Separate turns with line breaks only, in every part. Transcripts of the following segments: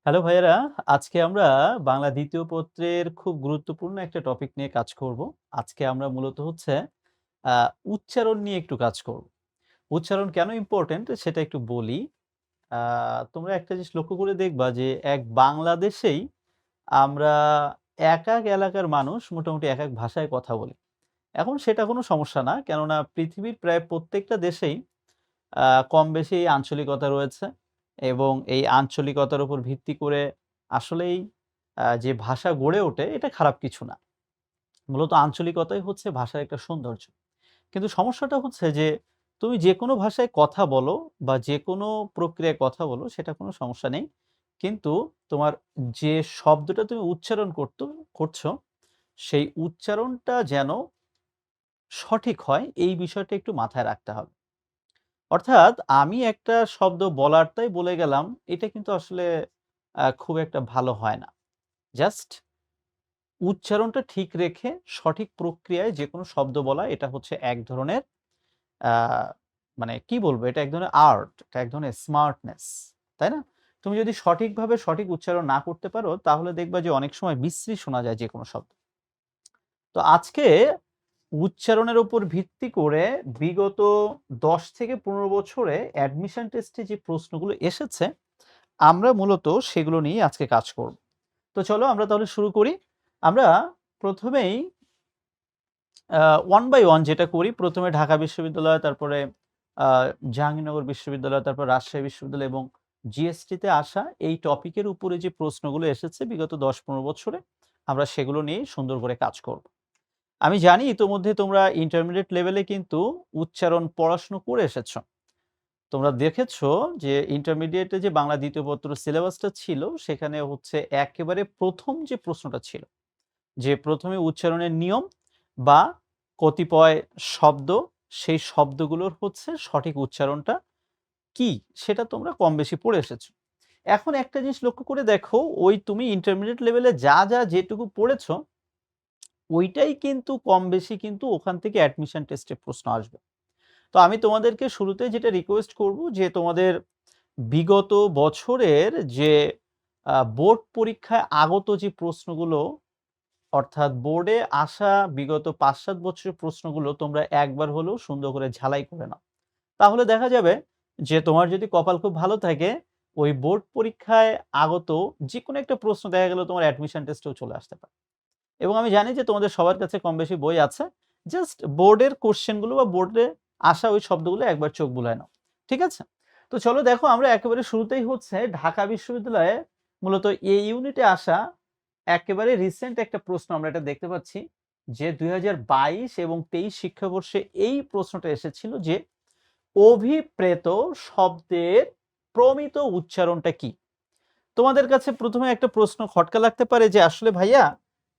Hello ভাইয়েরা, আজকে আমরা বাংলা দ্বিতীয় পত্রের খুব গুরুত্বপূর্ণ একটা টপিক নিয়ে কাজ করব। আজকে আমরা মূলত হচ্ছে আ উচ্চারণ নিয়ে একটু কাজ করব। উচ্চারণ কেন ইম্পোর্টেন্ট সেটা একটু বলি। আ তোমরা একটা জিনিস লক্ষ্য করে দেখবা যে বাংলাদেশেই আমরা এক এলাকার মানুষ মোটামুটি এক ভাষায় কথা বলি। এখন সেটা কোনো সমস্যা না। কেননা পৃথিবীর প্রায় প্রত্যেকটা দেশেই আ কম-বেশি আঞ্চলিকতা রয়েছে এবং এই আঞ্চলিকতার উপর ভিত্তি করে আসলেই যে ভাষা গড়ে ওঠে এটা খারাপ কিছু না। মূলত আঞ্চলিকতাই হচ্ছে ভাষার একটা সৌন্দর্য। কিন্তু সমস্যাটা হচ্ছে যে তুমি যেকোনো ভাষায় কথা বলো বা যেকোনো প্রক্রিয়ায় কথা বলো সেটা কোনো সমস্যা নেই। কিন্তু তোমার যে শব্দটা তুমি উচ্চারণ করছো সেই উচ্চারণটা যেন সঠিক হয় এই বিষয়টা একটু মাথায় রাখতে হবে। অর্থাৎ আমি একটা শব্দ বলারটাই বলে গেলাম, এটা কিন্তু আসলে খুব একটা ভালো হয় না। জাস্ট উচ্চারণটা ঠিক রেখে সঠিক প্রক্রিয়ায় যেকোনো শব্দ বলা এটা হচ্ছে এক ধরনের আ মানে কি বলবো? এটা এক ধরনের আর্ট, এটা এক ধরনের স্মার্টনেস। তাই না? তুমি যদি সঠিকভাবে সঠিক উচ্চারণ না করতে পারো তাহলে দেখবা যে অনেক সময় বিশ্রী শোনা যায় যেকোনো শব্দ। তো আজকে উচ্চারণের উপর ভিত্তি করে বিগত ১০ থেকে ১৫ বছরে অ্যাডমিশন টেস্টে যে প্রশ্নগুলো এসেছে, আমরা মূলত সেগুলো নিয়েই আজকে কাজ করব। তো চলো আমরা তাহলে শুরু করি। আমরা ১ম এই one by one যেটা করি, ১ম এ ঢাকা বিশ্ববিদ্যালয়, তারপরে আ জাহাঙ্গীরনগর বিশ্ববিদ্যালয়, তারপর রাজশাহী বিশ্ববিদ্যালয় এবং জিএসটিতে আসা এই টপিকের উপরে যে প্রশ্নগুলো এসেছে বিগত ১০-১৫ বছরে, আমরা সেগুলো নিয়েই সুন্দর করে কাজ করব। আমি জানি ইতোমধ্যে তোমরা ইন্টারমিডিয়েট লেভেলে কিন্তু উচ্চারণ পড়াশোনা করে এসেছ। তোমরা দেখেছো যে ইন্টারমিডিয়েটে যে বাংলা দ্বিতীয় পত্র সিলেবাসটা ছিল সেখানে হচ্ছে একেবারে ১ম যে প্রশ্নটা ছিল, যে ১ম এ উচ্চারণের নিয়ম বা কতিপয় শব্দ, সেই শব্দগুলোর হচ্ছে সঠিক উচ্চারণটা কি? সেটা তোমরা কম বেশি পড়ে এসেছো। এখন একটা জিনিস লক্ষ্য করে দেখো, ওই তুমি ইন্টারমিডিয়েট লেভেলে যা যেটুকু পড়েছো, ওইটাই কিন্তু কম বেশি কিন্তু ওখান থেকে অ্যাডমিশন টেস্টে প্রশ্ন আসবে। তো আমি তোমাদেরকে শুরুতে যেটা রিকোয়েস্ট করব যে তোমাদের বিগত বছরের যে বোর্ড পরীক্ষায় আগত যে প্রশ্নগুলো, অর্থাৎ বোর্ডে আসা বিগত ৫-৭ বছরের প্রশ্নগুলো তোমরা একবার হলেও সুন্দর করে ঝালাই করে নাও। তাহলে দেখা যাবে যে তোমার যদি কপাল খুব ভালো থাকে, ওই বোর্ড পরীক্ষায় আগত যেকোনো একটা প্রশ্ন দেখা গেল তোমার অ্যাডমিশন টেস্টেও চলে আসতে পারে। এবং আমি জানি যে তোমাদের সবার কাছে কম বেশি বই আছে। জাস্ট বোর্ডের কোয়েশ্চেন গুলো বা বোর্ডে আসা ওই শব্দগুলো একবার চোখ বুলায় নাও। ঠিক আছে? তো চলো দেখো আমরা একেবারে শুরুতেই হচ্ছে ঢাকা বিশ্ববিদ্যালয়ে মূলত এই ইউনিটে আসা একেবারে রিসেন্ট একটা প্রশ্ন আমরা এটা দেখতে পাচ্ছি যে ২০২২ এবং ২৩ শিক্ষাবর্ষে এই প্রশ্নটা এসেছিল যে অভিপ্রেত শব্দের প্রমিত উচ্চারণটা কি? তোমাদের কাছে ১ম এ একটা প্রশ্ন খটকা লাগতে পারে যে আসলে ভাইয়া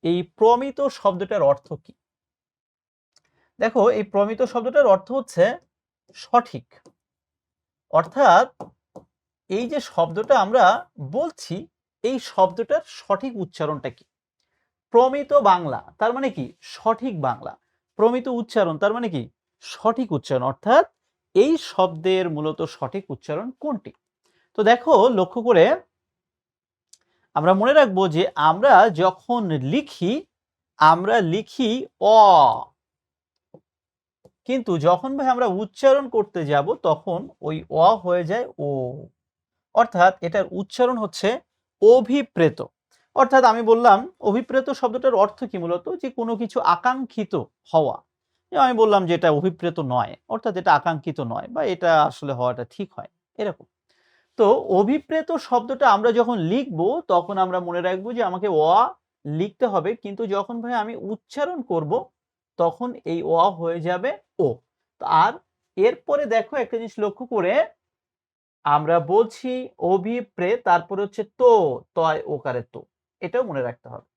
এই প্রমিত শব্দটার অর্থ কি? দেখো এই প্রমিত শব্দটার অর্থ হচ্ছে সঠিক। অর্থাৎ এই যে শব্দটা আমরা বলছি, এই শব্দটার সঠিক উচ্চারণটা কি? প্রমিত বাংলা তার মানে কি? সঠিক বাংলা। প্রমিত উচ্চারণ তার মানে কি? সঠিক উচ্চারণ। অর্থাৎ এই শব্দের মূলত সঠিক উচ্চারণ কোনটি? তো দেখো লক্ষ্য করে আমরা মনে রাখবো যে আমরা যখন লিখি, আমরা লিখি অ। কিন্তু যখন ভাই আমরা উচ্চারণ করতে যাব তখন ওই অ হয়ে যায় ও। অর্থাৎ এটার উচ্চারণ হচ্ছে অভিপ্রেত। অর্থাৎ আমি বললাম অভিপ্রেত শব্দটার অর্থ কি মূলত? যে কোনো কিছু আকাঙ্ক্ষিত হওয়া। আমি বললাম যে এটা অভিপ্রেত নয়। অর্থাৎ এটা আকাঙ্ক্ষিত নয় বা এটা আসলে হওয়াটা ঠিক হয়। এরকম। তো অভিপ্রেত শব্দটা আমরা যখন লিখব তখন আমরা মনে রাখবো যে আমাকে অ লিখতে হবে। কিন্তু যখন ভাই আমি উচ্চারণ করব তখন এই অ হয়ে যাবে ও। আর এরপরে দেখো একটা জিনিস লক্ষ্য করে আমরা বলছি অভিপ্রেত তারপরে হচ্ছে তো, তয় ওকারে তো। এটাও মনে রাখতে হবে।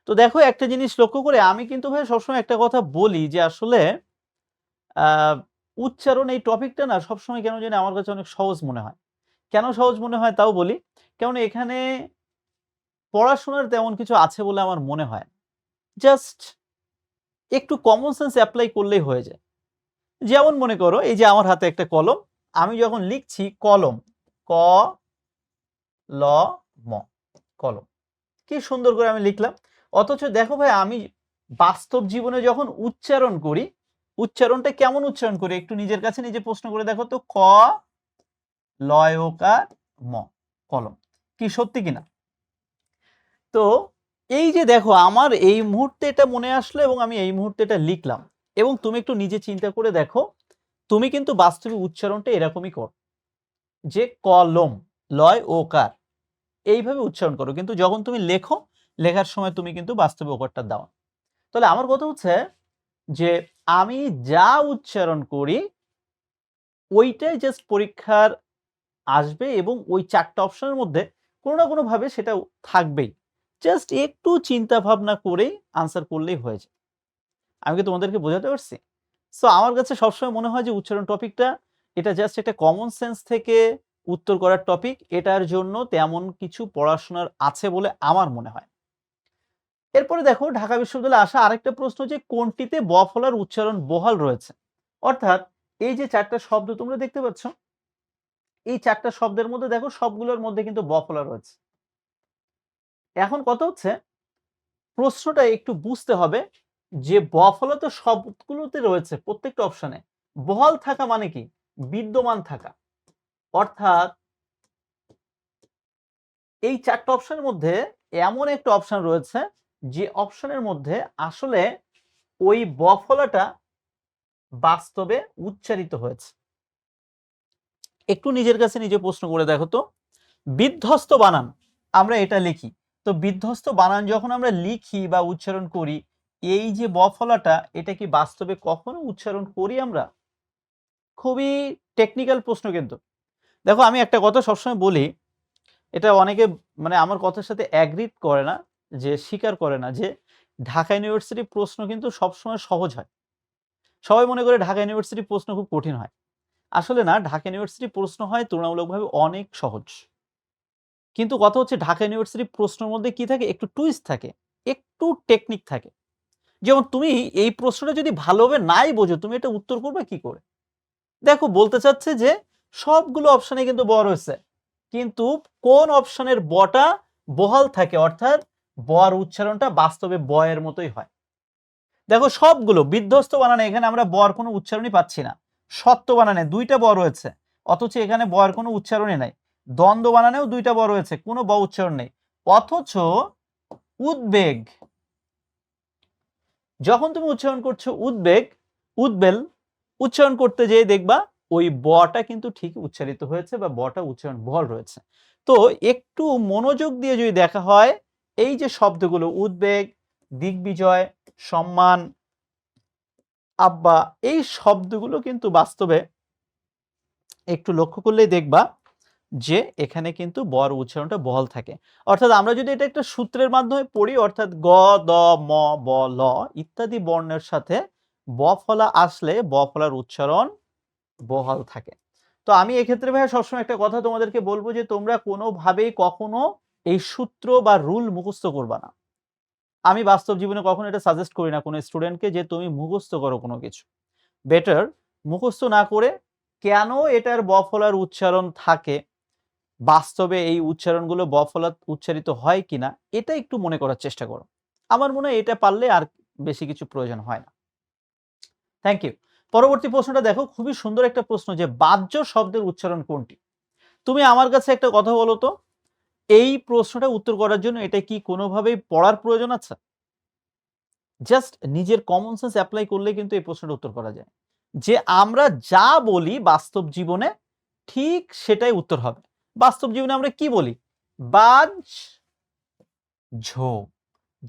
তো দেখো একটা জিনিস লক্ষ্য করে আমি কিন্তু ভাই সবসময় একটা কথা বলি যে আসলে আ উচ্চারণ এই টপিকটা না সবসময় কেন জানি আমার কাছে অনেক সহজ মনে হয়। কেন সহজ মনে হয় তাও বলি। কেননা এখানে পড়াশোনার তেমন কিছু আছে বলে আমার মনে হয় না। জাস্ট একটু কমন সেন্স এপ্লাই করলেই হয়ে যায়। যেমন মনে করো এই যে আমার হাতে একটা কলম। আমি যখন লিখছি কলম, ক ল ম কলম। কি সুন্দর করে আমি লিখলাম। অথচ দেখো ভাই আমি বাস্তব জীবনে যখন উচ্চারণ করি, উচ্চারণটা কেমন উচ্চারণ করি একটু নিজের কাছে নিজে প্রশ্ন করে দেখো তো। ক লয় ওকার ম কলম। কি সত্যি কিনা? তো এই যে দেখো আমার এই মুহূর্তে এটা মনে আসলো এবং আমি এই মুহূর্তে এটা লিখলাম, এবং তুমি একটু নিজে চিন্তা করে দেখো তুমি কিন্তু বাস্তবিক উচ্চারণটা এরকমই করো যে কলম লয় ওকার এইভাবে উচ্চারণ করো, কিন্তু যখন তুমি লেখো লেখার সময় তুমি কিন্তু বাস্তবে ওকারটা দাও। তাহলে আমার কথা হচ্ছে যে আমি যা উচ্চারণ করি ওইটাই জাস্ট পরীক্ষার আসবে এবং ওই 4টা অপশনের মধ্যে কোনো না কোনো ভাবে সেটা থাকবেই। জাস্ট একটু চিন্তা ভাবনা করেই আনসার করলেই হয়ে যায়। আমি কি তোমাদেরকে বোঝাতে পারছি? সো আমার কাছে সবসময় মনে হয় যে উচ্চারণ টপিকটা এটা জাস্ট একটা কমন সেন্স থেকে উত্তর করার টপিক। এটার জন্য তেমন কিছু পড়াশোনার আছে বলে আমার মনে হয়। এরপরে দেখো ঢাকা বিশ্ববিদ্যালয়ে আসা আরেকটা প্রশ্ন যে কোনটিতে ব ফলার উচ্চারণ বহাল রয়েছে। অর্থাৎ এই যে 4টা শব্দ তোমরা দেখতে পাচ্ছ, এই 4টা শব্দের মধ্যে দেখো সবগুলোর মধ্যে কিন্তু ব ফলা রয়েছে। এখন কথা হচ্ছে প্রশ্নটা একটু বুঝতে হবে যে ব ফলা তো সবগুলোতে রয়েছে প্রত্যেকটা অপশনে। বহাল থাকা মানে কি? বিদ্যমান থাকা। অর্থাৎ এই 4টা অপশনের মধ্যে এমন একটা অপশন রয়েছে যে অপশনের মধ্যে আসলে ওই ব ফলাটা বাস্তবে উচ্চারিত হয়েছে। একটু নিজের কাছে নিজে প্রশ্ন করে দেখো তো, বিধ্বস্ত বানান আমরা এটা লিখি, তো বিধ্বস্ত বানান যখন আমরা লিখি বা উচ্চারণ করি, এই যে ব ফলাটা এটা কি বাস্তবে কখনো উচ্চারণ করি আমরা? খুবই টেকনিক্যাল প্রশ্ন কিন্তু। দেখো আমি একটা কথা সবসময় বলি, এটা অনেকে মানে আমার কথার সাথে অ্যাগ্রি করে না, যে স্বীকার করে না যে ঢাকা ইউনিভার্সিটির প্রশ্ন কিন্তু সবসময় সহজ হয়। সবাই মনে করে ঢাকা ইউনিভার্সিটির প্রশ্ন খুব কঠিন হয়। আসলে না, ঢাকা ইউনিভার্সিটির প্রশ্ন হয় তুলনামূলকভাবে অনেক সহজ। কিন্তু কথা হচ্ছে ঢাকা ইউনিভার্সিটির প্রশ্নের মধ্যে কি থাকে? একটু টুইস্ট থাকে, একটু টেকনিক থাকে। যেমন তুমি এই প্রশ্নটা যদি ভালোভাবে নাই বোঝো তুমি এটা উত্তর করবে কি করে? দেখো বলতে চাচ্ছে যে সবগুলো অপশনে কিন্তু ব রয়েছে, কিন্তু কোন অপশনের বটা বহাল থাকে, অর্থাৎ বর উচ্চারণটা বাস্তবে ব এর মতোই হয়। দেখো সবগুলো বিধ্বস্ত বানানে এখানে আমরা বর কোনো উচ্চারণই পাচ্ছি না। সত্য বানানে 2টা ব রয়েছে, অথচ এখানে বর কোনো উচ্চারণই নাই। দ্বন্দ্ব বানানেও 2টা ব রয়েছে, কোনো ব উচ্চারণ নেই। অথচ উদ্বেগ, যখন তুমি উচ্চারণ করছো উদ্বেগ, উদ্বেল উচ্চারণ করতে যেয়ে দেখবা ওই বটা কিন্তু ঠিক উচ্চারিত হয়েছে বা বটা উচ্চারণ বহাল রয়েছে। তো একটু মনোযোগ দিয়ে যদি দেখা হয় এই যে শব্দগুলো উদ্বেগ, দিগ্বিজয়, সম্মান, আব্বা, এই শব্দগুলো কিন্তু বাস্তবে একটু লক্ষ্য করলেই দেখবা যে এখানে কিন্তু বর উচ্চারণটা বহাল থাকে। অর্থাৎ আমরা যদি এটা একটা সূত্রের মাধ্যমে পড়ি, অর্থাৎ গ, দ, ম, ব, ল ইত্যাদি বর্ণের সাথে ব ফলা আসলে ব ফলার উচ্চারণ বহাল থাকে। তো আমি এক্ষেত্রে ভাইয়া সবসময় একটা কথা তোমাদেরকে বলবো যে তোমরা কোনোভাবেই কখনো এই সূত্র বা রুল মুখস্থ করবা না। আমি বাস্তব জীবনে কখনো এটা সাজেস্ট করি না কোনো স্টুডেন্টকে যে তুমি মুখস্থ করো কোনো কিছু। বেটার মুখস্থ না করে কেন এটার ব ফলার উচ্চারণ থাকে, বাস্তবে এই উচ্চারণগুলো ব ফলা উচ্চারিত হয় কিনা এটা একটু মনে করার চেষ্টা করো। আমার মনে হয় এটা পারলে আর বেশি কিছু প্রয়োজন হয় না। Thank you. পরবর্তী প্রশ্নটা দেখো, খুবই সুন্দর একটা প্রশ্ন যে বাহ্য শব্দের উচ্চারণ কোনটি? তুমি আমার কাছে একটা কথা বলো তো, এই প্রশ্নটা উত্তর করার জন্য এটা কি কোনোভাবেই পড়ার প্রয়োজন আছে? জাস্ট নিজের কমন সেন্স অ্যাপ্লাই করলে কিন্তু এই প্রশ্নটা উত্তর করা যায়। যে আমরা যা বলি বাস্তব জীবনে ঠিক সেটাই উত্তর হবে। বাস্তব জীবনে আমরা কি বলি? বাজ ঝো,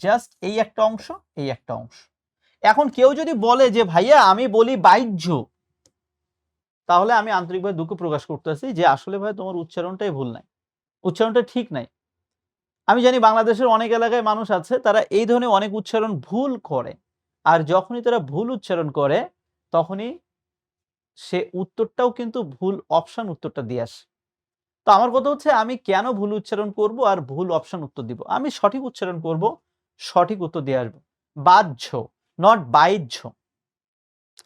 জাস্ট এই একটা অংশ, এই একটা অংশ। এখন কেউ যদি বলে যে ভাইয়া আমি বলি বাইজ্য, তাহলে আমি আন্তরিকভাবে দুঃখ প্রকাশ করতেছি যে আসলে ভাই তোমার উচ্চারণটাই ভুল নাই, উচ্চারণটা ঠিক নাই। আমি জানি বাংলাদেশের অনেক এলাকায় মানুষ আছে তারা এই ধরনের অনেক উচ্চারণ ভুল করে, আর যখনই তারা ভুল উচ্চারণ করে তখনই সে উত্তরটাও কিন্তু ভুল অপশন উত্তরটা দিয়ে আসে। তো আমার কথা হচ্ছে আমি কেন ভুল উচ্চারণ করব আর ভুল অপশন উত্তর দিব? আমি সঠিক উচ্চারণ করব, সঠিক উত্তর দিয়ে আসবো। বাহ্য, নট বাইজ্য।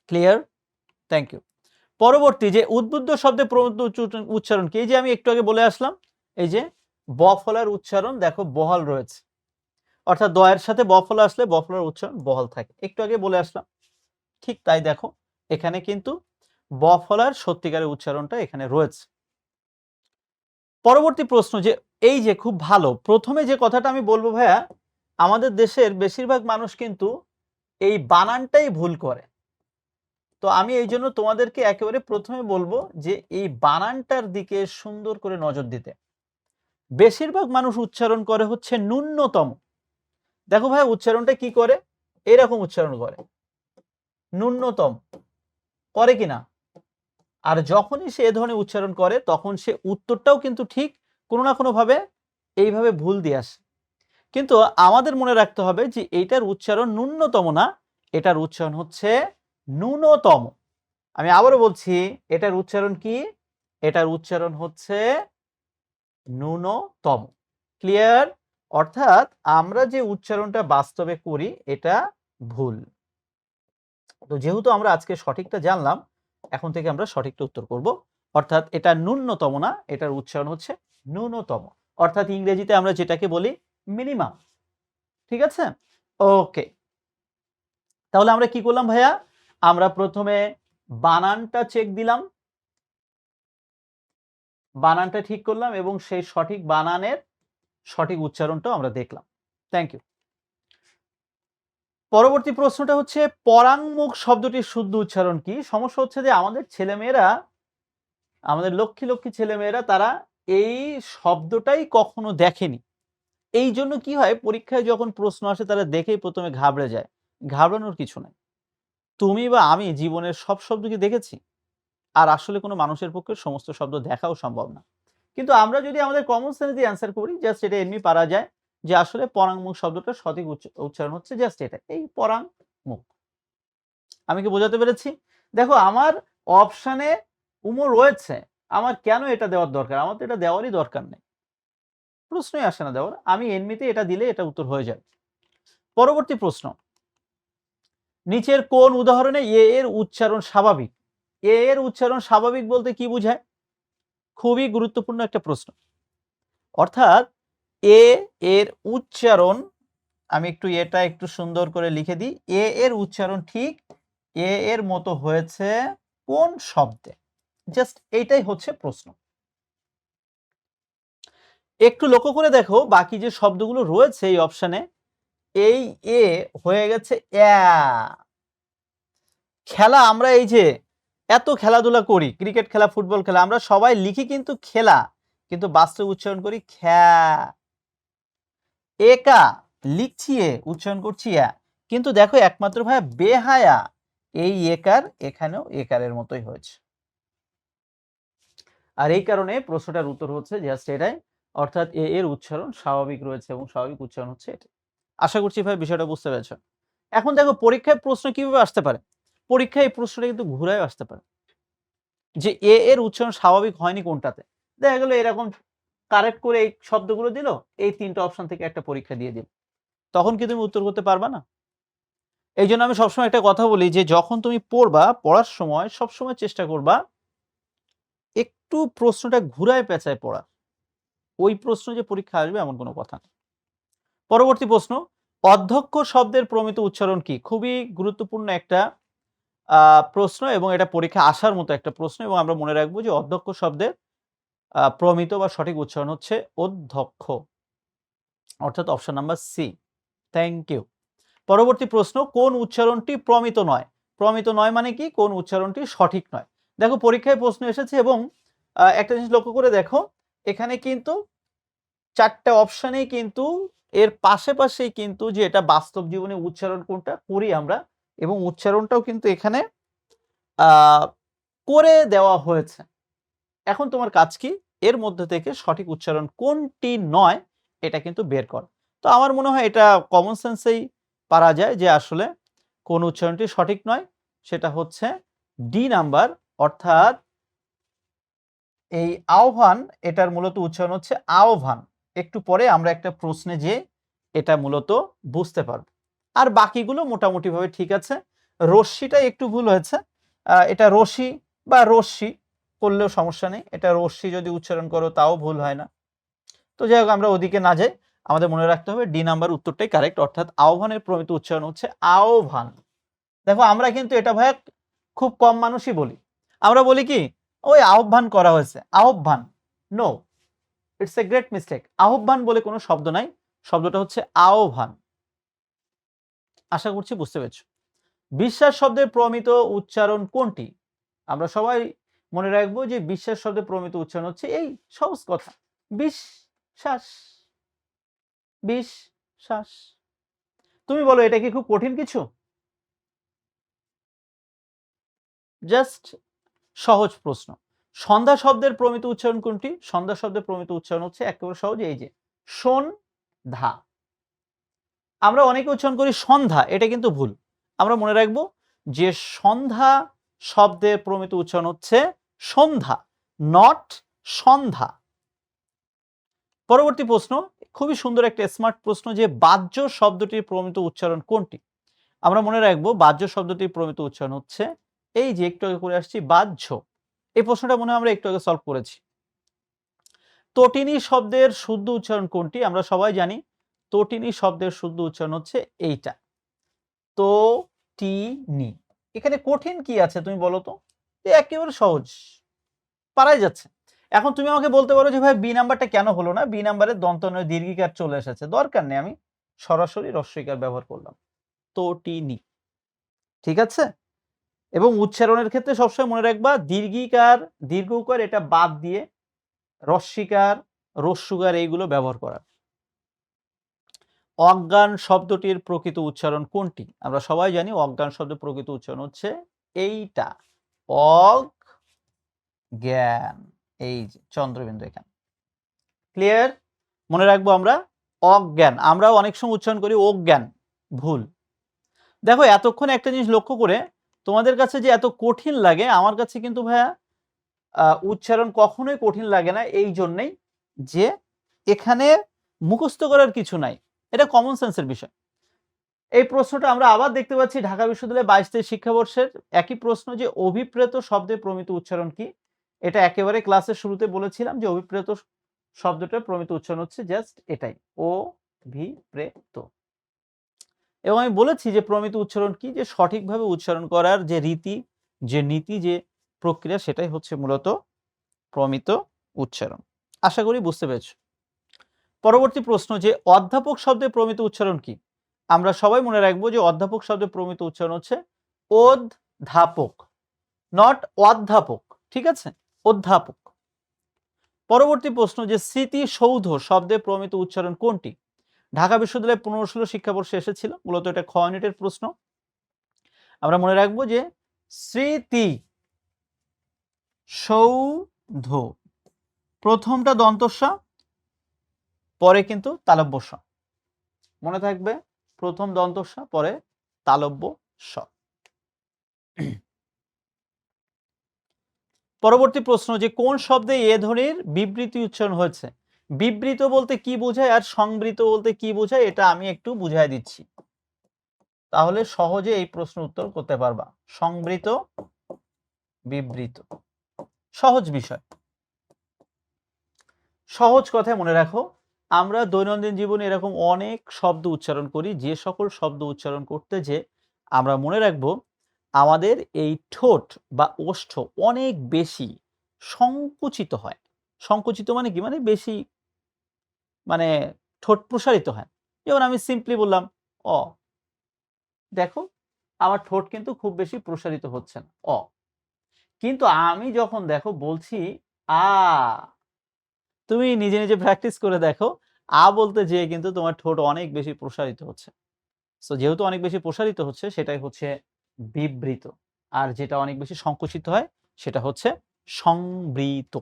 ক্লিয়ার? Thank you. পরবর্তী যে উদ্বুদ্ধ শব্দে প্রবন্ধ উচ্চারণ কি? এই যে আমি একটু আগে বলে আসলাম, এই যে ব ফলার উচ্চারণ দেখো বহাল রয়েছে, অর্থাৎ দয়ের সাথে ব ফলা আসলে ব ফলার উচ্চারণ বহাল থাকে। একটু আগে বলে আসলাম, ঠিক তাই দেখো এখানে কিন্তু ব ফলার সত্যিকারের উচ্চারণটা এখানে রয়েছে। পরবর্তী প্রশ্ন, যে এই যে খুব ভালো, প্রথমে যে কথাটা আমি বলবো ভাইয়া, আমাদের দেশের বেশিরভাগ মানুষ কিন্তু এই বানানটাই ভুল করে। তো আমি এই জন্য তোমাদেরকে একেবারে প্রথমে বলবো যে এই বানানটার দিকে সুন্দর করে নজর দিতে। বেশিরভাগ মানুষ উচ্চারণ করে হচ্ছে ন্যূনতম। দেখো ভাই উচ্চারণটা কি করে, এরকম উচ্চারণ করে, ন্যূনতম করে কিনা। আর যখনই সে এ ধরনের উচ্চারণ করে তখন সে উত্তরটাও কিন্তু ঠিক কোনো না কোনো ভাবে এইভাবে ভুল দিয়ে আসে। কিন্তু আমাদের মনে রাখতে হবে যে এইটার উচ্চারণ ন্যূনতম না, এটার উচ্চারণ হচ্ছে ন্যূনতম। আমি আবারও বলছি, এটার উচ্চারণ কি? এটার উচ্চারণ হচ্ছে ন্যূনতম। ক্লিয়ার? অর্থাৎ আমরা যে উচ্চারণটা বাস্তবে করি এটা ভুল। তো যেহেতু আমরা আজকে সঠিকটা জানলাম, এখন থেকে আমরা সঠিকটা উত্তর করব। অর্থাৎ এটা ন্যূনতম না, এটার উচ্চারণ হচ্ছে ন্যূনতম। অর্থাৎ ইংরেজিতে আমরা যেটাকে বলি মিনিমাম। ঠিক আছে? ওকে, তাহলে আমরা কি করলাম ভাইয়া? আমরা প্রথমে বানানটা চেক দিলাম, বানানটা ঠিক করলাম এবং সেই সঠিক বানানের সঠিক উচ্চারণটাও আমরা দেখলাম। Thank you. পরবর্তী প্রশ্নটা হচ্ছে পরাঙ্মুখ শব্দটির শুদ্ধ উচ্চারণ কি? সমস্যা হচ্ছে যে আমাদের ছেলেমেয়েরা, আমাদের লক্ষ্মী লক্ষ্মী ছেলেমেয়েরা, তারা এই শব্দটাই কখনো দেখেনি। এই জন্য কি হয়, পরীক্ষায় যখন প্রশ্ন আসে তারা দেখেই প্রথমে ঘাবড়ে যায়। ঘাবড়ানোর কিছু নাই। তুমি বা আমি জীবনের সব শব্দ কি দেখেছি? আর আসলে কোনো মানুষের পক্ষে সমস্ত শব্দ দেখাও সম্ভব না। কিন্তু আমরা যদি আমাদের কমন সেন্স দিয়ে অ্যান্সার করি, জাস্ট এটা এমনি পারা যায় যে আসলে পরাঙ্মুখ শব্দটার সঠিক উচ্চারণ হচ্ছে জাস্ট এটা, এই পরাঙ্মুখ। আমি কি বোঝাতে পেরেছি? দেখো আমার অপশানে উমো রয়েছে, আমার কেন এটা দেওয়ার দরকার? আমার তো এটা দেওয়ারই দরকার নেই, প্রশ্নই আসে না দেওয়ার। আমি এমনিতে এটা দিলে এটা উত্তর হয়ে যাবে। পরবর্তী প্রশ্ন, নিচের কোন উদাহরণে এ এর উচ্চারণ স্বাভাবিক? এ এর উচ্চারণ স্বাভাবিক বলতে কি বোঝায়? খুবই গুরুত্বপূর্ণ একটা প্রশ্ন। অর্থাৎ এ এর উচ্চারণ, আমি এটা একটু সুন্দর করে লিখে দিই, এ এর উচ্চারণ ঠিক এ এর মতো হয়েছে কোন শব্দে? জাস্ট এইটাই হচ্ছে প্রশ্ন। একটু লক্ষ্য করে দেখো বাকি যে শব্দগুলো রয়েছে এই অপশনে, এই এ হয়ে গেছে অ্যা। খেলা, আমরা এই যে এত খেলাধুলা করি, ক্রিকেট খেলা, ফুটবল খেলা, আমরা সবাই লিখি কিন্তু খেলা, কিন্তু বাস্তব উচ্চারণ করি খ্যা। একা লিখছি এ, উচ্চারণ করছি অ্যা। কিন্তু দেখো একমাত্র ভাই বেহায়া, এই একার এখানেও একারের মতোই হয়েছে। আর এই কারণে প্রশ্নটার উত্তর হচ্ছে জাস্ট এটাই, অর্থাৎ এ এর উচ্চারণ স্বাভাবিক রয়েছে এবং স্বাভাবিক উচ্চারণ হচ্ছে এটা। আশা করছি ভাই বিষয়টা বুঝতে পেরেছো। এখন দেখো পরীক্ষায় প্রশ্ন কিভাবে আসতে পারে। পরীক্ষায় এই প্রশ্নটা কিন্তু ঘুরায় আসতে পারে যে এ এর উচ্চারণ স্বাভাবিক হয়নি কোনটাতে। দেখা গেল এরকম কারেক্ট করে এই শব্দগুলো দিল, এই তিনটা অপশন থেকে একটা পরীক্ষা দিয়ে দিল, তখন কি তুমি উত্তর করতে পারবা না? এই জন্য আমি সবসময় একটা কথা বলি যে যখন তুমি পড়বা, পড়ার সময় সবসময় চেষ্টা করবা একটু প্রশ্নটা ঘুরায় পেঁচায় পড়া। ওই প্রশ্ন যে পরীক্ষা আসবে এমন কোনো কথা নেই। পরবর্তী প্রশ্ন, অধ্যক্ষ শব্দের প্রমিত উচ্চারণ কি? খুবই গুরুত্বপূর্ণ একটা প্রশ্ন এবং এটা পরীক্ষা আসার মতো একটা প্রশ্ন, এবং আমরা মনে রাখবো যে অধ্যক্ষ শব্দের প্রমিত বা সঠিক উচ্চারণ হচ্ছে অধ্যক্ষ, অর্থাৎ option number c. Thank you. পরবর্তী প্রশ্ন, কোন উচ্চারণটি প্রমিত নয়? প্রমিত নয় মানে কি? কোন উচ্চারণটি সঠিক নয়। দেখো পরীক্ষায় প্রশ্ন এসেছে এবং একটা জিনিস লক্ষ্য করে দেখো, এখানে কিন্তু চারটে অপশনেই কিন্তু এর পাশেই কিন্তু যে এটা বাস্তব জীবনে উচ্চারণ কোনটা করি আমরা, এবং উচ্চারণটাও কিন্তু এখানে করে দেওয়া হয়েছে। এখন তোমার কাজ কি? এর মধ্যে থেকে সঠিক উচ্চারণ কোনটি নয় এটা কিন্তু বের কর। তো আমার মনে হয় এটা কমন সেন্সেই পারা যায় যে আসলে কোন উচ্চারণটি সঠিক নয়, সেটা হচ্ছে ডি নাম্বার, অর্থাৎ এই আহ্বান, এটার মূলত উচ্চারণ হচ্ছে আহ্বান। একটু পরে আমরা একটা প্রশ্নে যে এটা মূলত বুঝতে পারব। আর বাকিগুলো মোটামুটি ভাবে ঠিক আছে। রশ্মিটা একটু ভুল হয়েছে, এটা রশি বা রশ্মি করলেও সমস্যা নেই, এটা রশ্মি যদি উচ্চারণ করো তাও ভুল হয় না। তো যাই হোক, আমরা ওদিকে না যাই, আমাদের মনে রাখতে হবে ডি নাম্বার উত্তরটাই কারেক্ট, অর্থাৎ আহ্বানের প্রমিত উচ্চারণ হচ্ছে আহ্বান। দেখো আমরা কিন্তু এটা ভাইয়া খুব কম মানুষই বলি, আমরা বলি কি ওই আহ্বান করা হয়েছে, আহ্বান। No, it's a great mistake. আহ্বান বলে কোনো শব্দ নাই, শব্দটা হচ্ছে আহ্বান। আশা করছি বুঝতে পেরেছো। বিশ্বাস শব্দের প্রমিত উচ্চারণ কোনটি? আমরা সবাই মনে রাখবো যে বিশ্বাস শব্দের প্রমিত উচ্চারণ হচ্ছে এই সহজ কথা, বিশ্বাস, বিশ্বাস। তুমি বলো এটা কি খুব কঠিন কিছু? জাস্ট সহজ প্রশ্ন। সন্ধ্যা শব্দের প্রমিত উচ্চারণ কোনটি? সন্ধ্যা শব্দের প্রমিত উচ্চারণ হচ্ছে একেবারে সহজ, এই যে সন্ধ্যা। আমরা অনেকে উচ্চারণ করি সন্ধ্যা, এটা কিন্তু ভুল। আমরা মনে রাখবো যে সন্ধ্যা শব্দের প্রমিত উচ্চারণ হচ্ছে সন্ধ্যা, নট সন্ধ্যা। পরবর্তী প্রশ্ন, খুবই সুন্দর একটা স্মার্ট প্রশ্ন, যে বাহ্য শব্দটির প্রমিত উচ্চারণ কোনটি? আমরা মনে রাখবো বাহ্য শব্দটির প্রমিত উচ্চারণ হচ্ছে এই যে একটু আগে করে আসছি বাহ্য। এই প্রশ্নটা মনে হয় আমরা একটু আগে সলভ করেছি। তটিনী শব্দের শুদ্ধ উচ্চারণ কোনটি? আমরা সবাই জানি তটিনী শব্দের শুদ্ধ উচ্চারণ হচ্ছে এইটা, তটিনী। এখানে কঠিন কি আছে তুমি বলো তো? একেবারে সহজ, পারাই যাচ্ছে। এখন তুমি আমাকে বলতে পারো যে ভাই বি নাম্বারটা কেন হলো না? বি নাম্বারে দন্ত নয় দীর্ঘিকার চলে এসেছে, দরকার নেই, আমি সরাসরি হ্রস্বইকার ব্যবহার করলাম, তটিনী। ঠিক আছে? এবং উচ্চারণের ক্ষেত্রে সবসময় মনে রাখবা দীর্ঘিকার, দীর্ঘ উকার এটা বাদ দিয়ে হ্রস্বইকার, হ্রস্বকার এইগুলো ব্যবহার করা। অজ্ঞান শব্দটির প্রকৃত উচ্চারণ কোনটি? আমরা সবাই জানি অজ্ঞান শব্দের প্রকৃত উচ্চারণ হচ্ছে এইটা, অজ্ঞান, এই যে চন্দ্রবিন্দু এখানে। ক্লিয়ার? মনে রাখবো আমরা অজ্ঞান, আমরাও অনেক সময় উচ্চারণ করি অজ্ঞান, ভুল। দেখো এতক্ষণ একটা জিনিস লক্ষ্য করে, তোমাদের কাছে যে এত কঠিন লাগে, আমার কাছে কিন্তু ভাইয়া উচ্চারণ কখনোই কঠিন লাগে না, এই জন্যই যে এখানে মুখস্থ করার কিছু নাই, এটা কমন সেন্সের বিষয়। এই প্রশ্নটা আমরা আবার দেখতে পাচ্ছি ঢাকা বিশ্ববিদ্যালয় 22-23 শিক্ষাবর্ষের একই প্রশ্ন, যে অভিপ্রেত শব্দের প্রমিত উচ্চারণ কি? এটা একেবারে ক্লাসের শুরুতে বলেছিলাম যে অভিপ্রেত শব্দটার প্রমিত উচ্চারণ হচ্ছে জাস্ট এটাই, অভিপ্রেত। এবং আমি বলেছি যে প্রমিত উচ্চারণ কি, যে সঠিকভাবে উচ্চারণ করার যে রীতি, যে নীতি, যে প্রক্রিয়া, সেটাই হচ্ছে মূলত প্রমিত উচ্চারণ। আশা করি বুঝতে পেরেছো। পরবর্তী প্রশ্ন, যে অধ্যাপক শব্দের প্রমিত উচ্চারণ কি? আমরা সবাই মনে রাখবো যে অধ্যাপক শব্দের প্রমিত উচ্চারণ হচ্ছে অধ্যাপক, নট অধ্যাপক। ঠিক আছে? অধ্যাপক। পরবর্তী প্রশ্ন, যে স্মৃতিসৌধ শব্দের প্রমিত উচ্চারণ কোনটি? ঢাকা বিশ্ববিদ্যালয়ে 15-16 শিক্ষাবর্ষে এসেছিল, মূলত এটা খ ইউনিটের প্রশ্ন। আমরা মনে রাখবো যে স্মৃতি সৌধ, প্রথমটা দন্তস্ব, পরে কিন্তু তালব্য স, মনে থাকবে, প্রথম দন্তস্ব পরে তালব্য স। পরবর্তী প্রশ্ন, যে কোন শব্দে এ ধ্বনির বিবৃতি উচ্চারণ হয়েছে? বিবৃত বলতে কি বোঝায় আর সংবৃত বলতে কি বোঝায়, এটা আমি একটু বুঝাই দিচ্ছি, তাহলে সহজে এই প্রশ্ন উত্তর করতে পারবা। সংবৃত, বিবৃত, সহজ বিষয়, সহজ কথায় মনে রাখো। আমরা দৈনন্দিন জীবনে এরকম অনেক শব্দ উচ্চারণ করি, যে সকল শব্দ উচ্চারণ করতে যে আমরা মনে রাখবো আমাদের এই ঠোঁট বা ওষ্ঠ অনেক বেশি সংকুচিত হয়। সংকুচিত মানে কি? মানে বেশি, মানে ঠোঁট প্রসারিত হয়। যেমন আমি সিম্পলি বললাম অ, দেখো আমার ঠোঁট কিন্তু খুব বেশি প্রসারিত হচ্ছে না, অ। কিন্তু আমি যখন দেখো বলছি আ, তুমি নিজে নিজে প্র্যাকটিস করে দেখো, আ বলতে যেয়ে কিন্তু তোমার ঠোঁট অনেক বেশি প্রসারিত হচ্ছে। সো যেহেতু অনেক বেশি প্রসারিত হচ্ছে, সেটাই হচ্ছে বিবৃত। আর যেটা অনেক বেশি সংকুচিত হয়, সেটা হচ্ছে সংবৃত।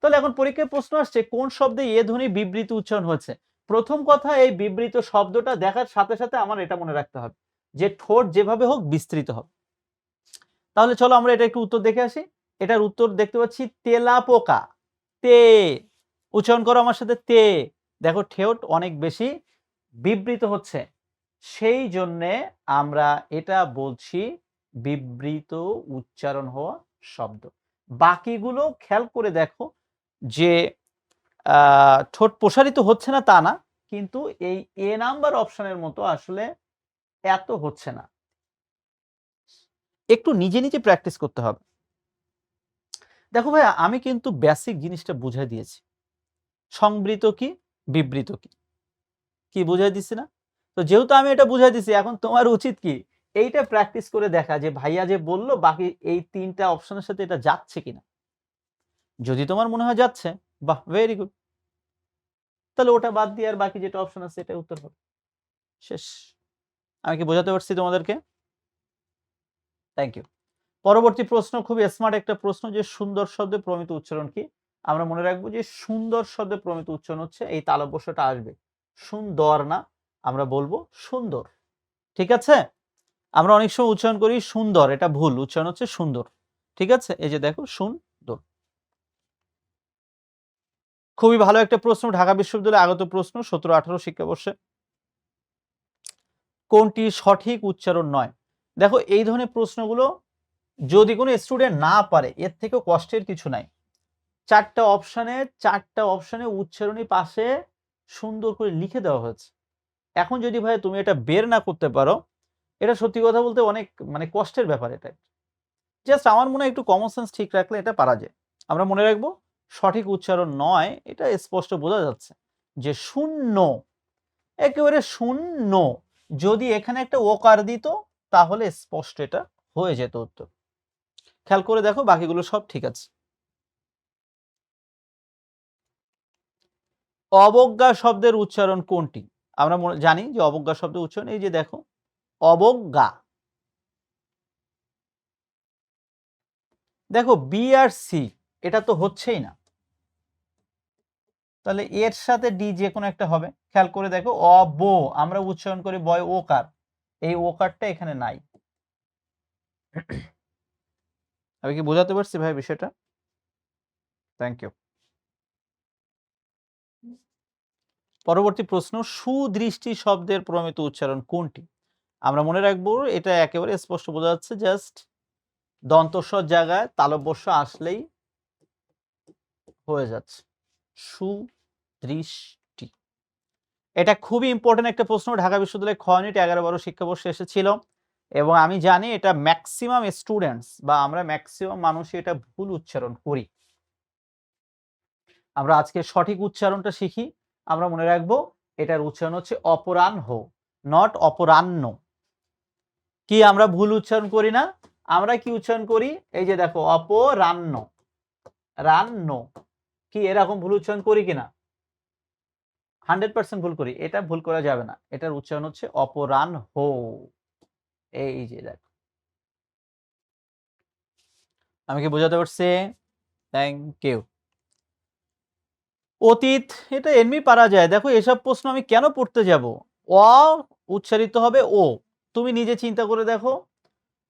তাহলে এখন পরীক্ষায় প্রশ্ন আসছে কোন শব্দে এ ধ্বনি বিবৃত উচ্চারণ হয়েছে? প্রথম কথা, এই বিবৃত শব্দটা দেখার সাথে সাথে আমার এটা মনে রাখতে হবে যে ঠোঁট যেভাবে হোক বিস্তৃত হবে। তাহলে চলো আমরা এটা একটু উত্তর দেখে আসি। এটার উত্তর দেখতে পাচ্ছি তেলাপোকা, তে, উচ্চারণ করো আমার সাথে, তে। দেখো ঠোঁট অনেক বেশি বিবৃত হচ্ছে, সেই জন্যে আমরা এটা বলছি বিবৃত উচ্চারণ হওয়া শব্দ। বাকিগুলো খেয়াল করে দেখো, যে ঠোঁট প্রসারিত হচ্ছে না তা না, কিন্তু এই এ নাম্বার অপশনের মতো আসলে এত হচ্ছে না। একটু নিজে নিজে প্র্যাকটিস করতে হবে। দেখো ভাইয়া, আমি কিন্তু বেসিক জিনিসটা বুঝাই দিয়েছি। সংবৃত কি, বিবৃত কি, কি বুঝাই দিছি না? তো যেহেতু আমি এটা বুঝাই দিছি, এখন তোমার উচিত কি এইটা প্র্যাকটিস করে দেখা যে ভাইয়া যে বললো বাকি এই ৩টা অপশনের সাথে এটা যাচ্ছে কিনা। যদি তোমার মনে হয় যাচ্ছে, বাহ, ভেরি গুড, তাহলে ওটা বাদ দিয়ে আর বাকি যেটা অপশন আছে এটা উত্তর হবে। শেষ। আমি কি বোঝাতে পারছি তোমাদেরকে? Thank you. পরবর্তী প্রশ্ন খুবই স্মার্ট একটা প্রশ্ন, যে সুন্দর শব্দে প্রমিত উচ্চারণ কি? আমরা মনে রাখবো যে সুন্দর শব্দে প্রমিত উচ্চারণ হচ্ছে এই তালব্যস্যটা আসবে, সুন্দর না, আমরা বলবো সুন্দর। ঠিক আছে? আমরা অনেক সময় উচ্চারণ করি সুন্দর, এটা ভুল, উচ্চারণ হচ্ছে সুন্দর। ঠিক আছে? এই যে দেখো, সুন্দর। খুবই ভালো একটা প্রশ্ন, ঢাকা বিশ্ববিদ্যালয়ে আগত প্রশ্ন 17-18 শিক্ষাবর্ষে। কোনটি সঠিক উচ্চারণ নয়? দেখো, এই ধরনের প্রশ্নগুলো যদি কোনো স্টুডেন্ট না পারে, এর থেকেও কষ্টের কিছু নাই। 4টা অপশনে উচ্চারণী পাশে সুন্দর করে লিখে দেওয়া হয়েছে। এখন যদি ভাই তুমি এটা বের না করতে পারো, এটা সত্যি কথা বলতে অনেক মানে কষ্টের ব্যাপার। এটা জাস্ট আমার মনে হয় একটু কমন সেন্স ঠিক রাখলে এটা পারা যায়। আমরা মনে রাখবো সঠিক উচ্চারণ নয়, এটা স্পষ্ট বোঝা যাচ্ছে যে শূন্য, একেবারে শূন্য। যদি এখানে একটা ওকার দিত তাহলে স্পষ্ট এটা হয়ে যেত উত্তর। খেয়াল করে দেখো, বাকিগুলো সব ঠিক আছে। অবজ্ঞা শব্দের উচ্চারণ কোনটি? আমরা জানি যে অবজ্ঞা শব্দের উচ্চারণ, এই যে দেখো, অবজ্ঞা। দেখো, বি আর সি এটা তো হচ্ছেই না, তাহলে এর সাথে ডি যে কোনো একটা হবে। খেয়াল করে দেখো, অব, আমরা উচ্চারণ করি বয় ওকার, এই ওকারটা এখানে নাই। আমি কি বোঝাতে পারছি ভাই বিষয়টা? Thank you. পরবর্তী প্রশ্ন, সুদৃষ্টি শব্দের প্রমিত উচ্চারণ কোনটি? আমরা মনে রাখবো এটা একেবারে স্পষ্ট বোঝা যাচ্ছে, জাস্ট দন্তস্বর জায়গায় তালব্যস্য আসলেই হয়ে যাচ্ছে, সুদৃষ্টি। এটা খুবই ইম্পর্টেন্ট একটা প্রশ্ন, ঢাকা বিশ্ববিদ্যালয়ে খ ইউনিট 11-12 শিক্ষাবর্ষে এসেছিল, এবং আমি জানি এটা ম্যাক্সিমাম স্টুডেন্টস বা আমরা ম্যাক্সিমাম মানুষই এটা ভুল উচ্চারণ করি। আমরা আজকে সঠিক উচ্চারণটা শিখি। আমরা মনে রাখবো এটার উচ্চারণ হচ্ছে অপরাহ্ন, নট অপরাহ্ন। কি আমরা ভুল উচ্চারণ করি না? আমরা কি উচ্চারণ করি? এই যে দেখো, অপরাহ্ন, রান্ন। কি এরকম ভুল উচ্চারণ করি কিনা? 100% ভুল করি, এটা ভুল করা যাবে না। এটার উচ্চারণ হচ্ছে অপরাহ্ন। এই যে দেখো, আমি কি বোঝাতে পারছি? Thank you. অতীত, এটা এমনি পারা যায়। দেখো, এসব প্রশ্ন আমি কেন পড়তে যাব? অ উচ্চারিত হবে ও। তুমি নিজে চিন্তা করে দেখো,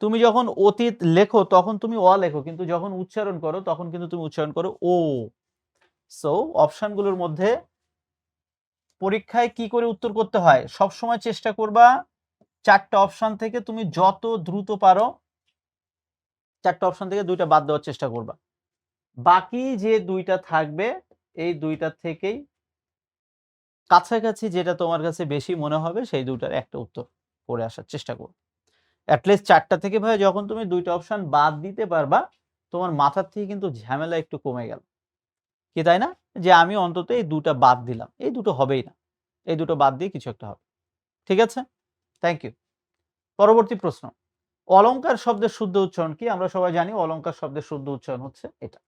তুমি যখন অতীত লেখো তখন তুমি অ লেখো, কিন্তু যখন উচ্চারণ করো তখন কিন্তু তুমি উচ্চারণ করো ও। সো অপশনগুলোর মধ্যে পরীক্ষায় কি করে উত্তর করতে হয়, সব সময় চেষ্টা করবা 4টা অপশন থেকে তুমি যত দ্রুত পারো 4টা অপশন থেকে 2টা বাদ দেওয়ার চেষ্টা করবা। বাকি যে 2টা থাকবে, এই 2টা থেকেই কাছাকাছি যেটা তোমার কাছে বেশি মনে হবে সেই 2টার একটা উত্তর করে আসার চেষ্টা করো। অ্যাটলিস্ট 4টা থেকে ভাই যখন তুমি 2টা অপশন বাদ দিতে পারবা, তোমার মাথার থেকে কিন্তু ঝামেলা একটু কমে গেল। কি তাই না? যে আমি অন্তত এই 2টা বাদ দিলাম, এই 2টো হবেই না, এই 2টো বাদ দিয়ে কিছু একটা হবে। ঠিক আছে? Thank you. পরবর্তী প্রশ্ন, অলংকার শব্দের শুদ্ধ উচ্চারণ কি? আমরা সবাই জানি অলংকার শব্দের শুদ্ধ উচ্চারণ হচ্ছে এটা।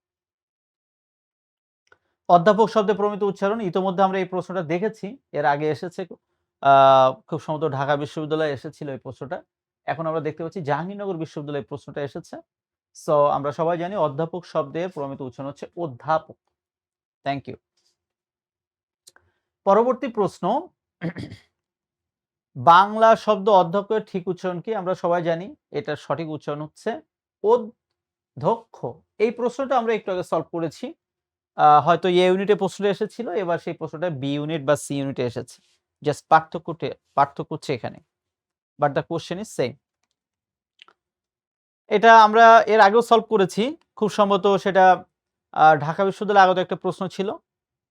অধ্যাপক শব্দে প্রমিত উচ্চারণ, ইতোমধ্যে আমরা এই প্রশ্নটা দেখেছি, এর আগে এসেছে, খুব সম্ভবত ঢাকা বিশ্ববিদ্যালয়ে এসেছিল এই প্রশ্নটা। এখন আমরা দেখতে পাচ্ছি জাহাঙ্গীরনগর বিশ্ববিদ্যালয়ে প্রশ্নটা এসেছে। সো আমরা সবাই জানি অধ্যাপক শব্দের প্রমিত উচ্চারণ হচ্ছে অধ্যাপক। Thank you. পরবর্তী প্রশ্ন, বাংলা শব্দ অধ্যক্ষের ঠিক উচ্চারণ কি? আমরা সবাই জানি এটার সঠিক উচ্চারণ হচ্ছে অধ্যক্ষ। এই প্রশ্নটা আমরা একটু আগে সলভ করেছি, হয়তো এ ইউনিটে প্রশ্ন এসেছিল, এবার সেই প্রশ্নটা বি ইউনিট বা সি ইউনিটে এসেছে। জাস্ট পার্থক্য হচ্ছে এখানে, but the question is same. এটা আমরা এর আগেও সলভ করেছি, খুব সম্ভবত সেটা ঢাকা বিশ্ববিদ্যালয়ে আগত একটা প্রশ্ন ছিল।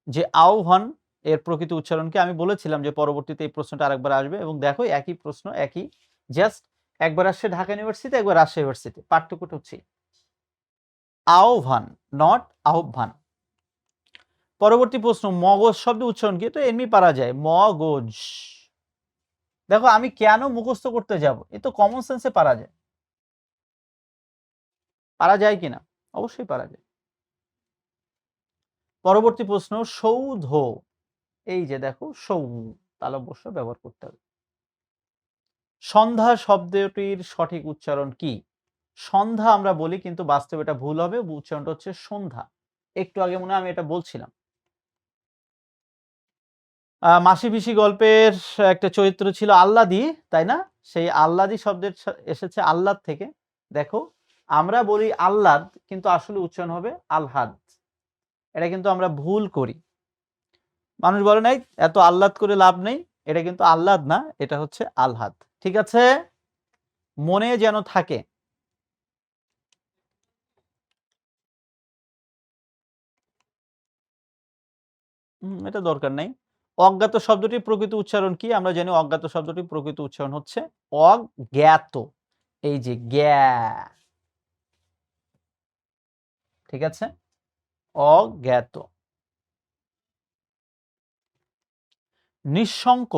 যে আহ্বান এর প্রকৃত উচ্চারণ কি? আমি বলেছিলাম যে পরবর্তীতে এই প্রশ্নটা আরেকবার আসবে এবং দেখো একই প্রশ্ন, একই, জাস্ট একবার আসছে ঢাকা ইউনিভার্সিটি, একবার রাজশাহী ইউনিভার্সিটি, পার্থক্যটা হচ্ছে আহ্বান, নট আহ্বান। পরবর্তী প্রশ্ন, মগজ শব্দ উচ্চারণ কি? তো এমনি পারা যায়, মগজ। দেখো আমি কেন মুখস্থ করতে যাব, এ তো কমন সেন্সে পারা যায়। পারা যায় কিনা? অবশ্যই পারা যায়। পরবর্তী প্রশ্ন, সৌধ। এই যে দেখো সৌ, তালব্য ব্যবহার করতে হবে। সন্ধ্যা শব্দটির সঠিক উচ্চারণ কি? সন্ধ্যা আমরা বলি, কিন্তু বাস্তবে এটা ভুল হবে, উচ্চারণটা হচ্ছে সন্ধ্যা। একটু আগে মনে হয় আমি এটা বলছিলাম। মাসি পিসি গল্পের একটা চরিত্র ছিল আল্লাদি, তাই না? সেই আল্লাদি শব্দের এসেছে আহ্লাদ থেকে। দেখো আমরা বলি আহ্লাদ, কিন্তু আসলে উচ্চারণ হবে আলহাদ। এটা কিন্তু আমরা ভুল করি। মানুষ বলে নাই এত আহ্লাদ করে লাভ নেই, এটা কিন্তু আহ্লাদ না, এটা হচ্ছে আলহাদ। ঠিক আছে, মনে যেন থাকে। এটা দরকার নাই। অজ্ঞাত শব্দটির প্রকৃত উচ্চারণ কি? আমরা জানি অজ্ঞাত শব্দটির প্রকৃত উচ্চারণ হচ্ছে অজ্ঞাত। এই যে জ্ঞা, ঠিক আছে, অজ্ঞাত। নিঃশঙ্ক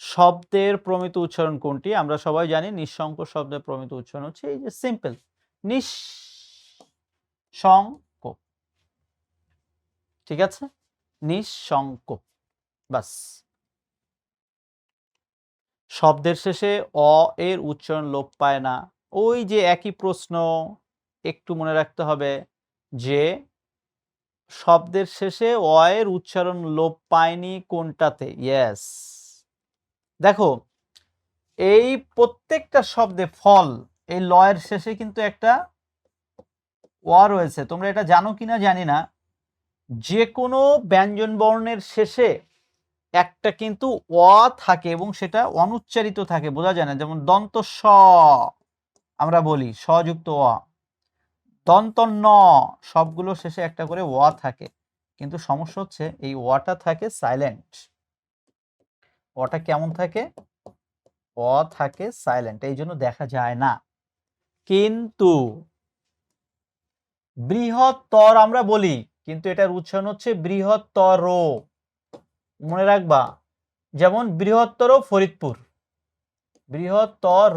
শব্দের প্রমিত উচ্চারণ কোনটি? আমরা সবাই জানি নিঃশঙ্ক শব্দের প্রমিত উচ্চারণ হচ্ছে এই যে সিম্পল নিঃশঙ্ক। ঠিক আছে, নিঃশঙ্ক, বাস। শব্দের শেষে অ এর উচ্চারণ লোপ পায় না। ওই যে একই প্রশ্ন, একটু মনে রাখতে হবে যে শব্দের শেষে অ এর উচ্চারণ লোপ পায়নি কোনটাতে? ইয়েস, দেখো এই প্রত্যেকটা শব্দে ফল, এই লয়ের শেষে কিন্তু একটা অ রয়েছে। তোমরা এটা জানো কিনা জানি না, যে কোনো ব্যঞ্জন বর্ণের শেষে একটা কিন্তু অ থাকে এবং সেটা অনুচ্চারিত থাকে, বোঝা যায় না। যেমন দন্ত স আমরা বলি, সযুক্ত অ, দন্ত ন, সবগুলো শেষে একটা করে অ থাকে, কিন্তু সমস্যা হচ্ছে এই অটা থাকে সাইলেন্ট। অটা কেমন থাকে? অ থাকে সাইলেন্ট, এই জন্য দেখা যায় না। কিন্তু বৃহত্তর আমরা বলি, কিন্তু এটার উচ্চারণ হচ্ছে বৃহত্তর। মনে রাখবা, যেমন বৃহত্তর ফরিদপুর, বৃহত্তর,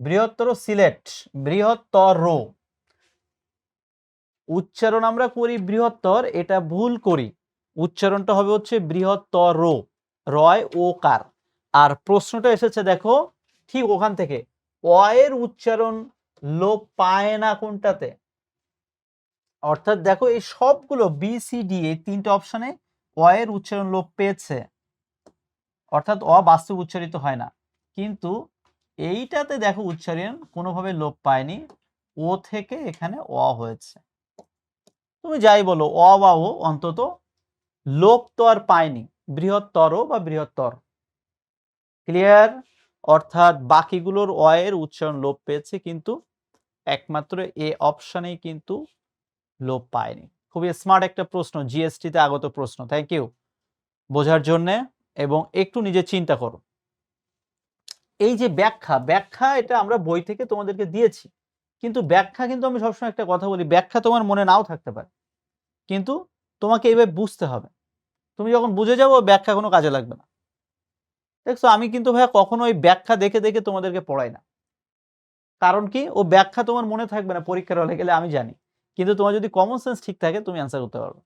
বৃহত্তর সিলেট, বৃহত্তর। উচ্চারণ আমরা করি বৃহত্তর, এটা ভুল করি। উচ্চারণটা হবে হচ্ছে বৃহত্তর, রয় ও কার। আর প্রশ্নটা এসেছে দেখো ঠিক ওখান থেকে, অ এর উচ্চারণ লোপ পায় না কোনটাতে? অর্থাৎ দেখো এই সবগুলো বি সি ডি, এই তিনটে অপশনে অ এর উচ্চারণ লোপ পেয়েছে, অর্থাৎ অ বাস্তব উচ্চারিত হয় না। কিন্তু এইটাতে দেখো উচ্চারণ কোনোভাবে লোপ পায়নি, ও থেকে এখানে অ হয়েছে। তুমি যাই বলো, অ বা ও অন্তত লোপ তো আর পায়নি, বৃহত্তর বা বৃহত্তর। ক্লিয়ার? অর্থাৎ বাকিগুলোর অ এর উচ্চারণ লোপ পেয়েছে, কিন্তু একমাত্র এ অপশনেই কিন্তু লোপ পায়নি। খুবই স্মার্ট একটা প্রশ্ন, জিএসটি তে আগত প্রশ্ন। থ্যাংক ইউ বোঝার জন্যে, এবং একটু নিজে চিন্তা করো। এই যে ব্যাখ্যা, ব্যাখ্যা এটা আমরা বই থেকে তোমাদেরকে দিয়েছি, কিন্তু ব্যাখ্যা কিন্তু আমি সবসময় একটা কথা বলি, ব্যাখ্যা তোমার মনে নাও থাকতে পারে, কিন্তু তোমাকে এইভাবে বুঝতে হবে। তুমি যখন বুঝে যাবো, ব্যাখ্যা কোনো কাজে লাগবে না। দেখছো, আমি কিন্তু ভাইয়া কখনো ওই ব্যাখ্যা দেখে দেখে তোমাদেরকে পড়াই না। কারণ কি, ও ব্যাখ্যা তোমার মনে থাকবে না পরীক্ষার হলে গেলে, আমি জানি, কিন্তু তোমার যদি কমন সেন্স ঠিক থাকে তুমি অ্যান্সার করতে পারবে।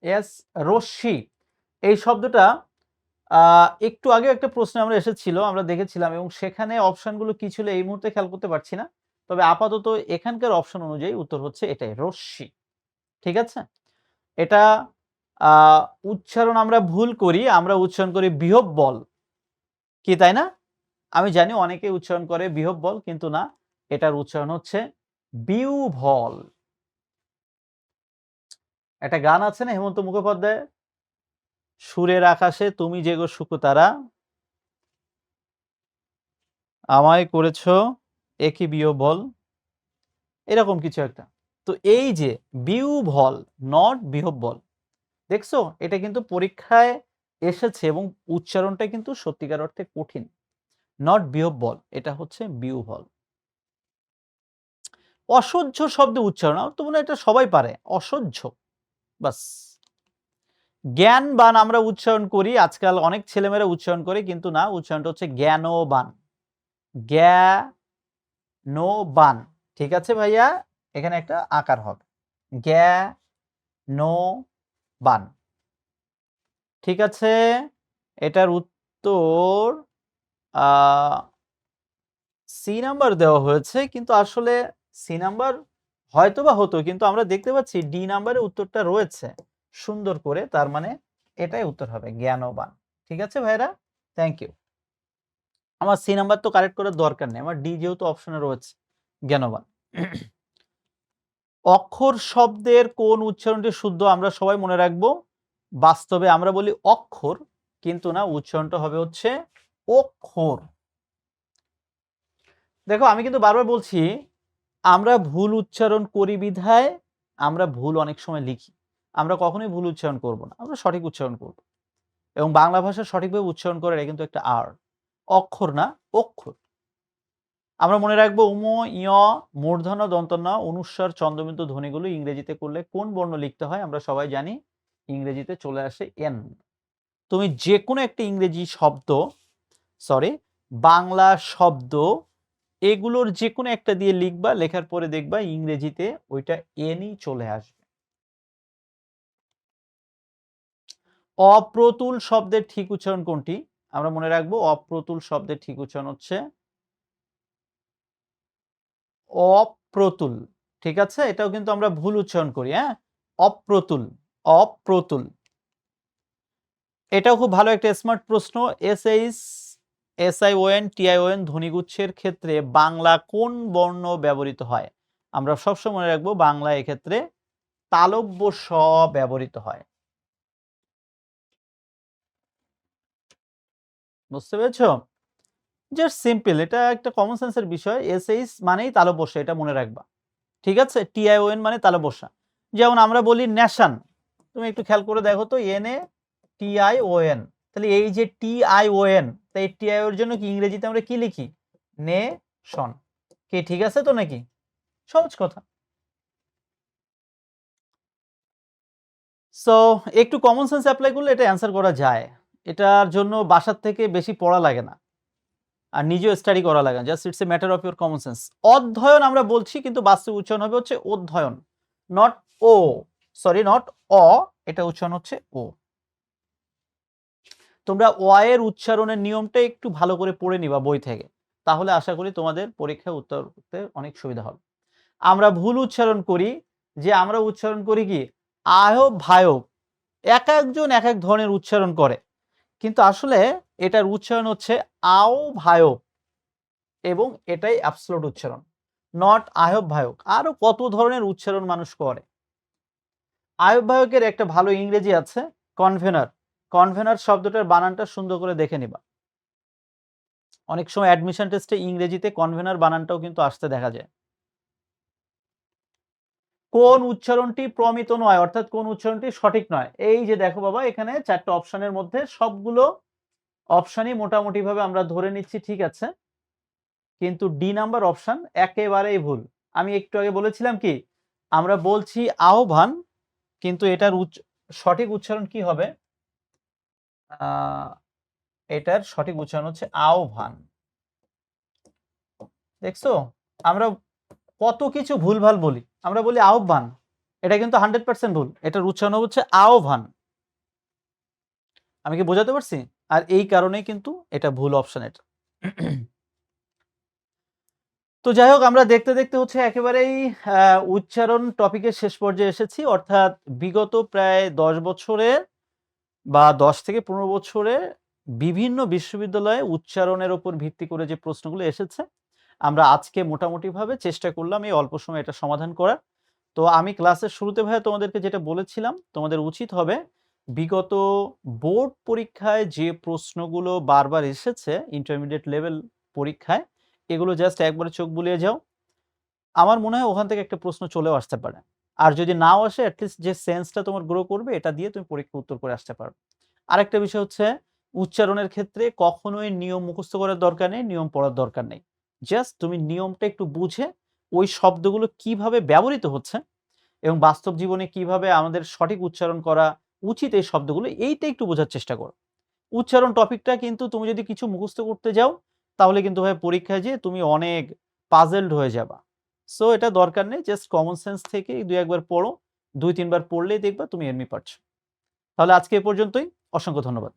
এস, রশ্মি, এই শব্দটা একটু আগে একটা প্রশ্নে আমরা এসেছিল, আমরা দেখেছিলাম, এবং সেখানে অপশনগুলো কি ছিল এই মুহূর্তে খেয়াল করতে পারছি না, তবে আপাতত এখানকার অপশন অনুযায়ী উত্তর হচ্ছে এটাই, রশ্মি। ঠিক আছে, এটা উচ্চারণ আমরা ভুল করি, আমরা উচ্চারণ করি বিহব্বল, কি তাই না? আমি জানি অনেকে উচ্চারণ করে বিহব্বল, কিন্তু না, এটার উচ্চারণ হচ্ছে বিউভল। একটা গান আছে না হেমন্ত মুখোপাধ্যায়, সুরের আকাশে তুমি যে গো শুকতারা, আমায় করেছ একই বিহব্বল। এরকম কিছু একটা। তো এই যে বিউভল, নট বিহব্বল, দেখছো এটা কিন্তু পরীক্ষায় এসেছে এবং উচ্চারণটা কিন্তু সত্যিকার অর্থে কঠিন। নট বিহব্বল, এটা হচ্ছে বিউভল। অসহ্য শব্দ উচ্চারণ, আমার তো মনে হয় এটা সবাই পারে, অসহ্য, বাস। জ্ঞানবান আমরা উচ্চারণ করি, আজকাল অনেক ছেলেমেয়েরা উচ্চারণ করে, কিন্তু না, উচ্চারণটা হচ্ছে জ্ঞানবান, জ্ঞানবান। ঠিক আছে ভাইয়া, এখানে একটা আকার হবে, জ্ঞানবান। ঠিক আছে, এটার উত্তর সি নাম্বার দেওয়া হয়েছে, কিন্তু আসলে সি নাম্বার হয়তো বা হতো, কিন্তু আমরা দেখতে পাচ্ছি ডি নাম্বারে উত্তরটা রয়েছে সুন্দর করে, তার মানে এটাই উত্তর হবে, জ্ঞানবান। ঠিক আছে ভাইরা, থ্যাংক ইউ। আমার সি নাম্বার তো কারেক্ট করার দরকার নেই, আমার ডি যেহেতু অপশনে রয়েছে, জ্ঞানবান। অক্ষর শব্দের কোন উচ্চারণটি শুদ্ধ আমরা সবাই মনে রাখবো। বাস্তবে আমরা বলি অক্ষর, কিন্তু না, উচ্চারণটা হবে হচ্ছে অক্ষর। দেখো আমি কিন্তু বারবার বলছি, আমরা ভুল উচ্চারণ করি বিধায় আমরা ভুল অনেক সময় লিখি। আমরা কখনোই ভুল উচ্চারণ করব না, আমরা সঠিক উচ্চারণ করব। এবং বাংলা ভাষা সঠিকভাবে উচ্চারণ করার এটা কিন্তু একটা আর্ট, অক্ষর না, অক্ষর। আমরা মনে রাখবো উম, ইয়, মূর্ধন্য, দন্তন্য, অনুস্বার, চন্দ্রবিন্দু ধ্বনিগুলো ইংরেজিতে করলে কোন বর্ণ লিখতে হয় আমরা সবাই জানি, ইংরেজিতে চলে আসে এন। তুমি যে কোনো একটা ইংরেজি শব্দ, সরি, বাংলা শব্দ, এগুলোর যে কোনো একটা দিয়ে লিখবা, লেখার পরে দেখবা ইংরেজিতে ওইটা এনই চলে আসবে। অপ্রতুল শব্দের ঠিক উচ্চারণ কোনটি আমরা মনে রাখবো, অপ্রতুল শব্দের ঠিক উচ্চারণ হচ্ছে অপ্রতুল। ঠিক আছে, এটাও কিন্তু আমরা ভুল উচ্চারণ করি, হ্যাঁ, অপ্রতুল, অপ্রতুল। এটাও খুব ভালো একটা স্মার্ট প্রশ্ন। SION ধ্বনিগুচ্ছের ক্ষেত্রে বাংলা কোন বর্ণ ব্যবহৃত হয় আমরা সবসময় মনে রাখবো, বাংলা এক্ষেত্রে তালব্য স ব্যবহৃত হয়। বুঝতে পেরেছো? জাস্ট সিম্পল, এটা একটা কমন সেন্সের বিষয়। SH মানেই তালব্য স, এটা মনে রাখবা। ঠিক আছে, TION মানে তালব্য স। যেমন আমরা বলি ন্যাশন, তুমি একটু খেয়াল করে দেখো তো, NATION, তাহলে এই যে TION, তাই TION এর জন্য কি ইংরেজিতে আমরা কি লিখি, নেশন। কি ঠিক আছে তো নাকি? সহজ কথা। সো একটু কমন সেন্স অ্যাপ্লাই করলে এটা অ্যান্সার করা যায়। এটার জন্য বাসার থেকে বেশি পড়া লাগে না, আর নিজেও স্টাডি করা লাগে না, just it's a matter of your common sense. অধ্যয়ন আমরা বলছি, কিন্তু বাস্তব উচ্চারণ হবে হচ্ছে অধ্যয়ন, নট ও, সরি, নট অ, এটা উচ্চারণ হচ্ছে ও। তোমরা অ এর উচ্চারণের নিয়মটা একটু ভালো করে পড়ে নিবা বই থেকে, তাহলে আশা করি তোমাদের পরীক্ষায় উত্তর করতে অনেক সুবিধা হবে। আমরা ভুল উচ্চারণ করি, যে আমরা উচ্চারণ করি কি আয়ব ভায়ব, এক একজন এক এক ধরনের উচ্চারণ করে, কিন্তু আসলে এটার উচ্চারণ হচ্ছে আও ভায়ব, এবং এটাই অ্যাবসলিউট উচ্চারণ, নট আয়ব ভায়ক। আরো কত ধরনের উচ্চারণ মানুষ করে। আয়ব ভায়কের একটা ভালো ইংরেজি আছে, কনভেনার। কনভেনার শব্দটার বানানটা সুন্দর করে দেখে নিবা, অনেক সময় অ্যাডমিশন টেস্টে ইংরেজিতে কনভেনার বানানটাও কিন্তু আসতে দেখা যায়। কোন উচ্চারণটি প্রমিত নয়, অর্থাৎ কোন উচ্চারণটি সঠিক নয়, এই যে দেখো বাবা, এখানে চারটা অপশনের মধ্যে সবগুলো অপশনই মোটামুটি ভাবে আমরা ধরে নিচ্ছি ঠিক আছে, কিন্তু ডি নাম্বার অপশন একেবারেই ভুল। আমি একটু আগে বলেছিলাম কি, আমরা বলছি আহ্বান, কিন্তু এটার সঠিক উচ্চারণ কি হবে, এটার সঠিক উচ্চারণ হচ্ছে আহ্বান। দেখছো, আমরা কত কিছু ভুলভাল বলি, আমরা বলি আহ্বান, এটা কিন্তু 100% ভুল, এটার উচ্চারণ হচ্ছে আহ্বান। আমি কি বোঝাতে পারছি? আর এই কারণেই কিন্তু এটা ভুল অপশন এটা। তো যাই হোক, আমরা দেখতে দেখতে হচ্ছে একেবারেই উচ্চারণ টপিকের শেষ পর্যায়ে এসেছি, অর্থাৎ বিগত প্রায় 10 বছরে বা 10 থেকে 15 বছরে বিভিন্ন বিশ্ববিদ্যালয়ে উচ্চারণের উপর ভিত্তি করে যে প্রশ্নগুলো এসেছে, আমরা আজকে মোটামুটিভাবে চেষ্টা করলাম এই অল্প সময়ে এটা সমাধান করার। তো আমি ক্লাসের শুরুতে ভাইয়া তোমাদেরকে যেটা বলেছিলাম, তোমাদের উচিত হবে বিগত বোর্ড পরীক্ষায় যে প্রশ্নগুলো বারবার এসেছে ইন্টারমিডিয়েট লেভেল পরীক্ষায়, এগুলো জাস্ট একবারে চোখ বুলিয়ে যাও। আমার মনে হয় ওখান থেকে একটা প্রশ্ন চলেও আসতে পারে। আর যদি নাও আসে এট লিস্ট যে সেন্সটা তোমার গ্রো করবে এটা দিয়ে তুমি পরীক্ষায় উত্তর করে আসতে পারো। আরেকটা বিষয় হচ্ছে উচ্চারণের ক্ষেত্রে কখনোই নিয়ম মুখস্থ করার দরকার নেই, নিয়ম পড়ার দরকার নেই। জাস্ট তুমি নিয়মটা একটু বুঝে ওই শব্দগুলো কিভাবে ব্যবহৃত হচ্ছে এবং বাস্তব জীবনে কিভাবে আমাদের সঠিক উচ্চারণ করা উচিত এই শব্দগুলো এইটা একটু বোঝার চেষ্টা করো। উচ্চারণ টপিকটা কিন্তু তুমি যদি কিছু মুখস্থ করতে যাও, তাহলে কিন্তু ভাই পরীক্ষায় যেয়ে তুমি অনেক পাজলড হয়ে যাবা। সো এটা দরকার নেই। জাস্ট কমন সেন্স থেকে ২-১ বার পড়ো। ২-৩ বার পড়লেই দেখবা তুমি এমনি পারছো। তাহলে আজকে এ পর্যন্তই। অসংখ্য ধন্যবাদ।